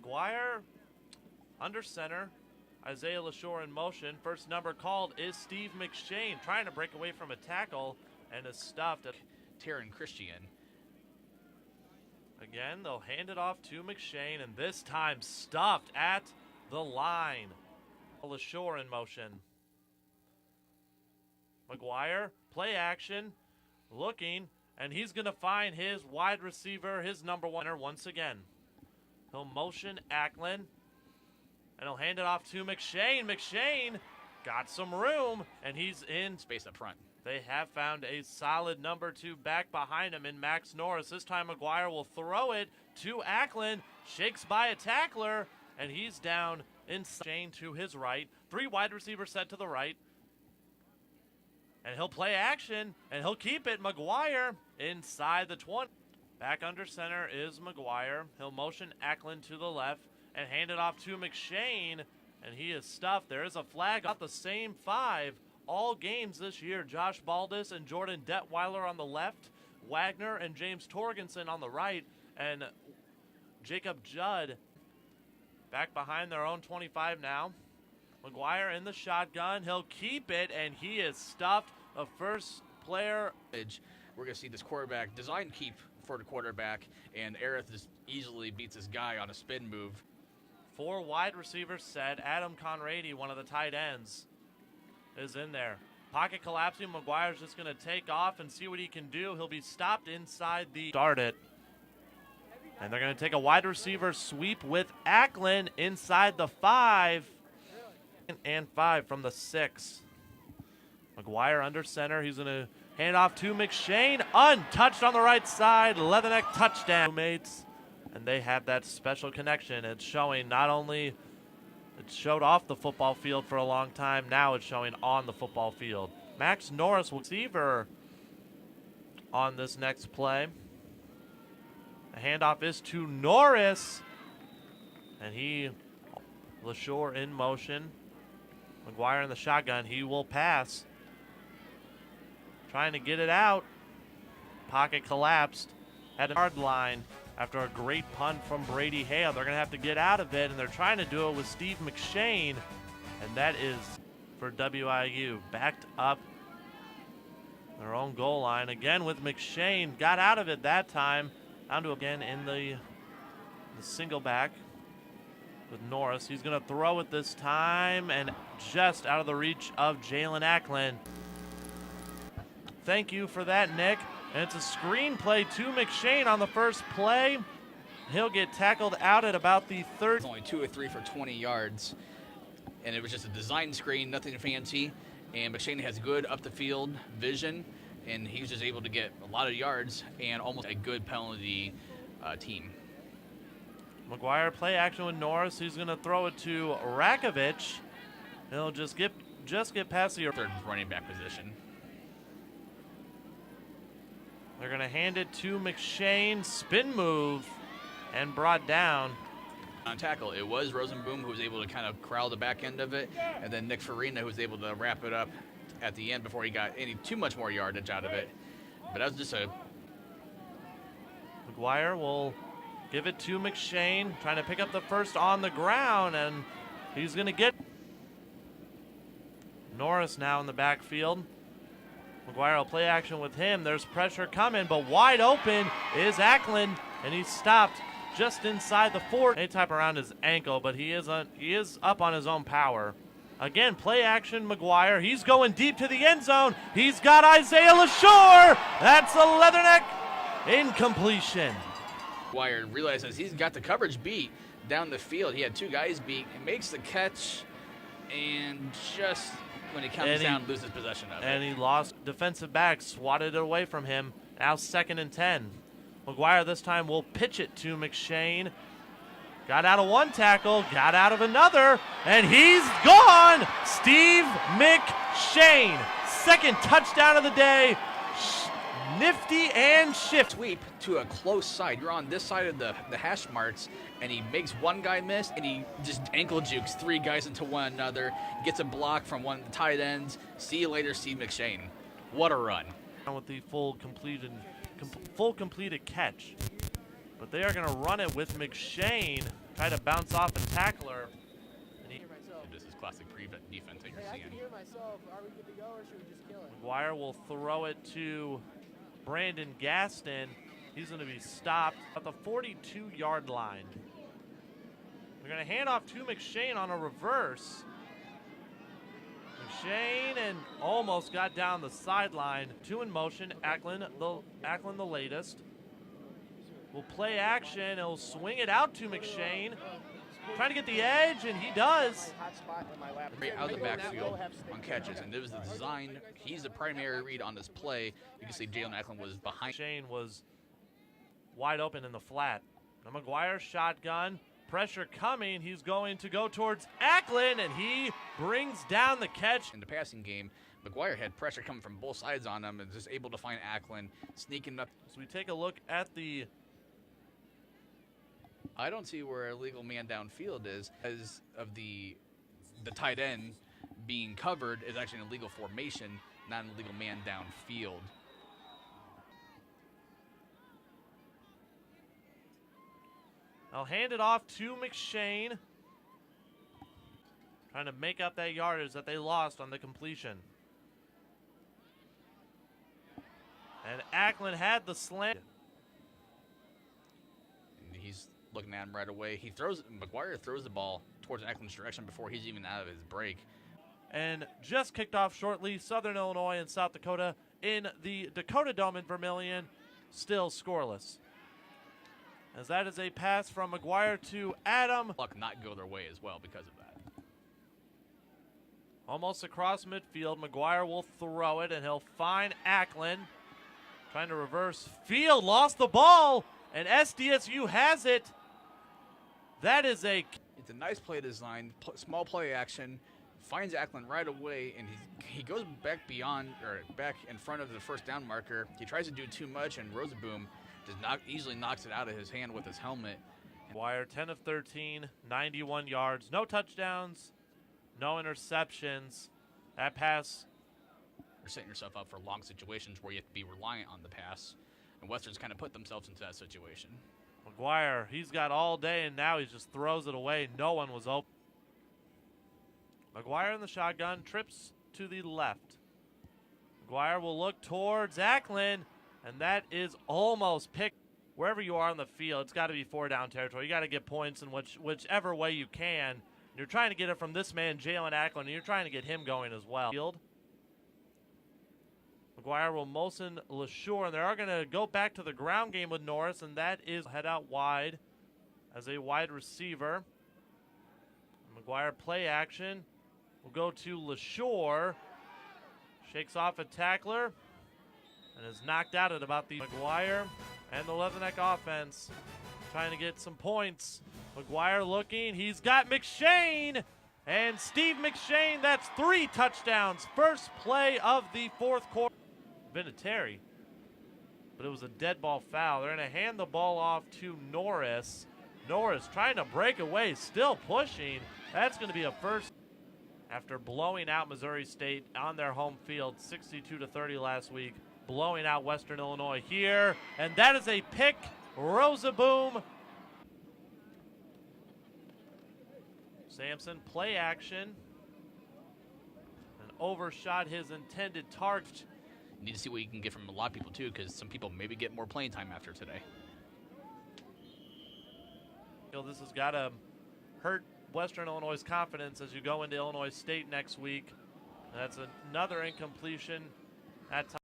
McGuire under center. Isaiah LaShore in motion. First number called is Steve McShane, trying to break away from a tackle and is stuffed at Taryn Christian. Again, they'll hand it off to McShane, and this time stuffed at the line. LaShore in motion. McGuire, play action, looking, and he's going to find his wide receiver, his number one once again. He'll motion Ackland, and he'll hand it off to McShane. McShane got some room, and he's in space up front. They have found a solid number 2 back behind him in Max Norris. This time McGuire will throw it to Ackland, shakes by a tackler, and he's down in Shane to his right. 3 wide receivers set to the right. And he'll play action, and he'll keep it. McGuire inside the 20. Back under center is McGuire. He'll motion Ackland to the left and hand it off to McShane, and he is stuffed. There is a flag off the same 5 all games this year. Josh Baldus and Jordan Detweiler on the left, Wagner and James Torgensen on the right, and Jacob Judd back behind their own 25 now. McGuire in the shotgun. He'll keep it, and he is stuffed. A first player. We're going to see this quarterback design keep for the quarterback, and Aerith just easily beats this guy on a spin move. 4 wide receivers set. Adam Conrady, one of the tight ends, is in there. Pocket collapsing. McGuire's just going to take off and see what he can do. He'll be stopped inside the start it. And they're going to take a wide receiver sweep with Ackland inside the 5 and 5 from the 6. McGuire under center. He's going to hand off to McShane. Untouched on the right side. Leatherneck touchdown. Mates. And they have that special connection. It's showing not only it showed off the football field for a long time, now it's showing on the football field. Max Norris will receiver on this next play. The handoff is to Norris. And LaShore in motion. McGuire in the shotgun. He will pass. Trying to get it out. Pocket collapsed at a yard line after a great punt from Brady Hale. They're going to have to get out of it, and they're trying to do it with Steve McShane, and that is for WIU. Backed up their own goal line again with McShane. Got out of it that time. Down to again in the single back with Norris. He's going to throw it this time, and just out of the reach of Jalen Ackland. Thank you for that, Nick. And it's a screen play to McShane on the first play. He'll get tackled out at about the 3rd. Only 2 or 3 for 20 yards. And it was just a design screen, nothing fancy. And McShane has good up the field vision, and he was just able to get a lot of yards and almost a good penalty team. McGuire play action with Norris. He's going to throw it to Rakovich. He'll just get past the 3rd running back position. They're going to hand it to McShane. Spin move and brought down. On tackle, it was Rosenboom who was able to kind of corral the back end of it, and then Nick Farina who was able to wrap it up at the end before he got too much more yardage out of it. But that was just a... McGuire will give it to McShane, trying to pick up the first on the ground, and he's going to get Norris now in the backfield. McGuire will play action with him. There's pressure coming, but wide open is Ackland, and he's stopped just inside the 4. A-type around his ankle, but he is up on his own power. Again, play action, McGuire. He's going deep to the end zone. He's got Isaiah LaShore. That's a Leatherneck incompletion. McGuire realizes he's got the coverage beat down the field. He had 2 guys beat. He makes the catch, and just when he comes down, loses possession of it. And he lost defensive back, swatted it away from him. Now 2nd and 10. McGuire this time will pitch it to McShane. Got out of 1 tackle, got out of another, and he's gone! Steve McShane, 2nd touchdown of the day. Nifty and shift. Sweep to a close side. You're on this side of the hash marks, and he makes 1 guy miss, and he just ankle jukes 3 guys into one another, gets a block from one of the tight ends. See you later, Steve McShane. What a run. With the full completed catch. But they are going to run it with McShane. Try to bounce off a tackler. This is classic prevent defense that you're seeing. I can hear myself. Are we good to go, or should we just kill it? McGuire will throw it to Brandon Gaston. He's going to be stopped at the 42-yard line. They're going to hand off to McShane on a reverse. McShane and almost got down the sideline. Two in motion. Acklin the latest. Will play action. He'll swing it out to McShane. Trying to get the edge, and he does. Right out of the backfield on catches, and it was the design. He's the primary read on this play. You can see Jalen Acklin was behind. Shane was wide open in the flat. Now McGuire shotgun. Pressure coming. He's going to go towards Acklin, and he brings down the catch. In the passing game, McGuire had pressure coming from both sides on him and just able to find Acklin, sneaking up. So we take a look at the... I don't see where a legal man downfield is, as of the tight end being covered is actually an illegal formation, not an illegal man downfield. I'll hand it off to McShane. Trying to make up that yardage that they lost on the completion. And Acklin had the slant. And he's looking at him right away. McGuire throws the ball towards Acklin's direction before he's even out of his break. And just kicked off shortly, Southern Illinois and South Dakota in the Dakota Dome in Vermillion, still scoreless. As that is a pass from McGuire to Adam. Luck not go their way as well because of that. Almost across midfield, McGuire will throw it, and he'll find Acklin. Trying to reverse field, lost the ball, and SDSU has it. That is It's a nice play design, small play action, finds Acklin right away, and he goes back back in front of the first down marker. He tries to do too much, and Rosaboom just easily knocks it out of his hand with his helmet. McGuire 10 of 13, 91 yards, no touchdowns, no interceptions. That pass. You're setting yourself up for long situations where you have to be reliant on the pass, and Western's kind of put themselves into that situation. McGuire, he's got all day, and now he just throws it away. No one was open. McGuire in the shotgun, trips to the left. McGuire will look towards Acklin, and that is almost picked. Wherever you are on the field, it's got to be four-down territory. You got to get points in whichever way you can. You're trying to get it from this man, Jalen Acklin, and you're trying to get him going as well. McGuire will motion LaSure, and they are going to go back to the ground game with Norris, and that is head out wide as a wide receiver. McGuire play action. Will go to LaSure. Shakes off a tackler and is knocked out at about the McGuire and the Leatherneck offense trying to get some points. McGuire looking. He's got McShane. And Steve McShane, that's 3 touchdowns. First play of the fourth quarter. Vinatieri. But it was a dead ball foul. They're going to hand the ball off to Norris. Norris trying to break away, still pushing. That's going to be a first. After blowing out Missouri State on their home field, 62-30 last week. Blowing out Western Illinois here. And that is a pick. Rosaboom. Sampson, play action. And overshot his intended target. You need to see what you can get from a lot of people, too, because some people maybe get more playing time after today. This has got to hurt Western Illinois' confidence as you go into Illinois State next week. That's another incompletion. That time.